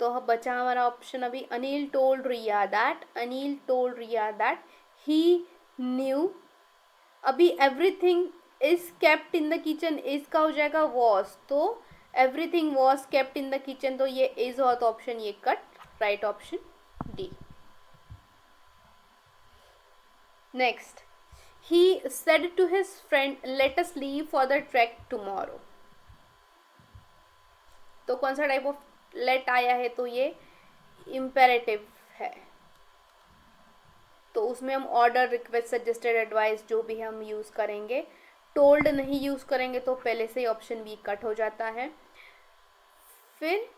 तो बचा हमारा ऑप्शन अभी Anil told Riya that he knew. अभी everything is kept in the kitchen, is का हो जाएगा वॉज, तो everything was kept in the kitchen, तो ये इज हो तो option A cut, right option D. Next, he said to his friend let us leave for the trek tomorrow। तो कौन सा टाइप ऑफ लेट आया है, तो ये इम्पेरेटिव है, तो उसमें हम ऑर्डर, रिक्वेस्ट, सजेस्टेड, एडवाइस जो भी हम यूज़ करेंगे। टोल्ड नहीं यूज़ करेंगे तो पहले से ही ऑप्शन बी कट हो जाता है। फिर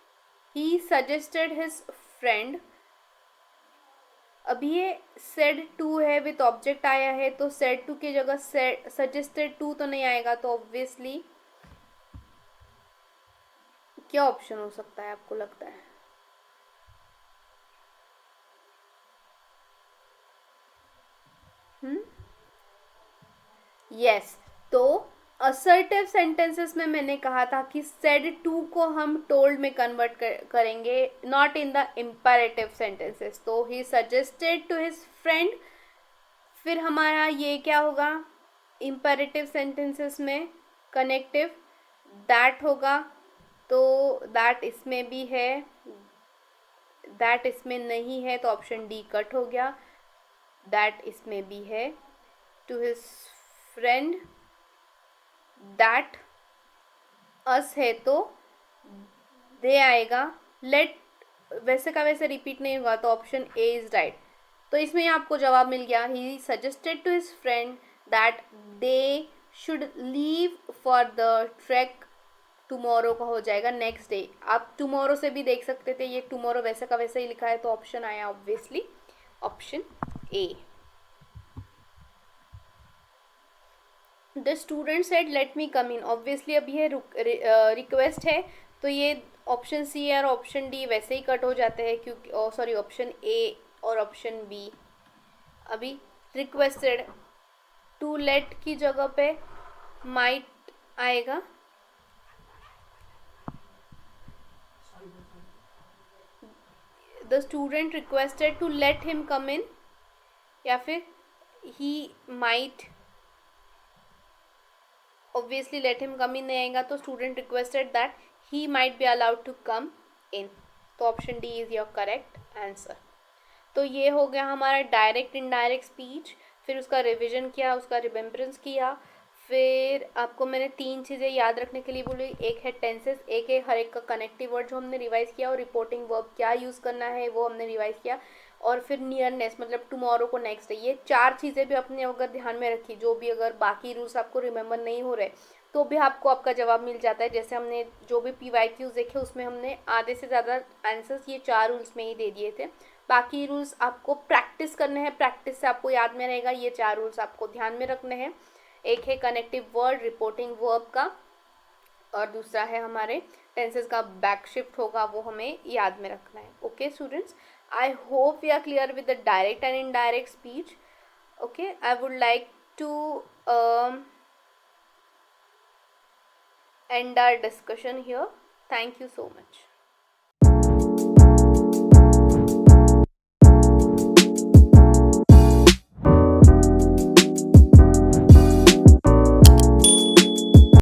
ही सजेस्टेड हिज फ्रेंड, अभी ये सेड टू है विथ ऑब्जेक्ट आया है, तो सेड टू की जगह सजेस्टेड टू तो नहीं आएगा, तो ऑब्वियसली क्या ऑप्शन हो सकता है आपको लगता है? यस, तो असर्टिव सेंटेंसेस में मैंने कहा था कि सेड टू को हम टोल्ड में कन्वर्ट करेंगे, not in the imperative sentences. तो he suggested to his friend, फिर हमारा ये क्या होगा इम्पेरेटिव सेंटेंसेस में, कनेक्टिव दैट होगा, तो दैट इसमें भी है, दैट इसमें नहीं है तो ऑप्शन डी कट हो गया, दैट इसमें भी है, टू हिज फ्रेंड दैट अस है तो दे आएगा, लेट वैसे का वैसे रिपीट नहीं होगा तो ऑप्शन ए इज राइट। तो इसमें आपको जवाब मिल गया, he suggested to his friend that they should leave for the track tomorrow का हो जाएगा नेक्स्ट डे। आप टुमारो से भी देख सकते थे, ये टुमारो वैसे का वैसे ही लिखा है, तो ऑप्शन आया obviously option A. The student said let me come in, obviously अभी ये रिक्वेस्ट है, तो ये ऑप्शन सी और ऑप्शन डी वैसे ही कट हो जाते हैं, क्योंकि सॉरी ऑप्शन ए और ऑप्शन बी। अभी रिक्वेस्टेड टू लेट की जगह पे माइट आएगा, the student requested to let him come in, या फिर he might, obviously let him come in नहीं आएगा, तो student requested that he might be allowed to come in, तो option D is your correct answer. तो ये हो गया हमारा डायरेक्ट इनडायरेक्ट स्पीच, फिर उसका रिविजन किया, उसका रिमेम्बरेंस किया, फिर आपको मैंने 3 चीज़ें याद रखने के लिए बोली, एक है टेंसेस, एक है हर एक का कनेक्टिव वर्ड जो हमने रिवाइज किया, और रिपोर्टिंग वर्ब क्या यूज़ करना है वो हमने रिवाइज किया, और फिर नियरनेस मतलब टुमारो को नेक्स्ट डे, ये 4 चीज़ें भी अपने अगर ध्यान में रखी, जो भी अगर बाकी रूल्स आपको रिमेंबर नहीं हो रहे तो भी आपको आपका जवाब मिल जाता है। जैसे हमने जो भी PYQs देखे उसमें हमने आधे से ज़्यादा आंसर्स ये 4 रूल्स में ही दे दिए थे, बाकी रूल्स आपको प्रैक्टिस करने हैं, प्रैक्टिस से आपको याद में रहेगा, ये 4 रूल्स आपको ध्यान में रखने हैं। एक है कनेक्टिव वर्ड रिपोर्टिंग वर्ब का, और दूसरा है हमारे टेंसेस का बैक शिफ्ट होगा, वो हमें याद में रखना है। Okay students, I hope we are clear with the direct and indirect speech. Okay, I would like to end our discussion here. Thank you so much.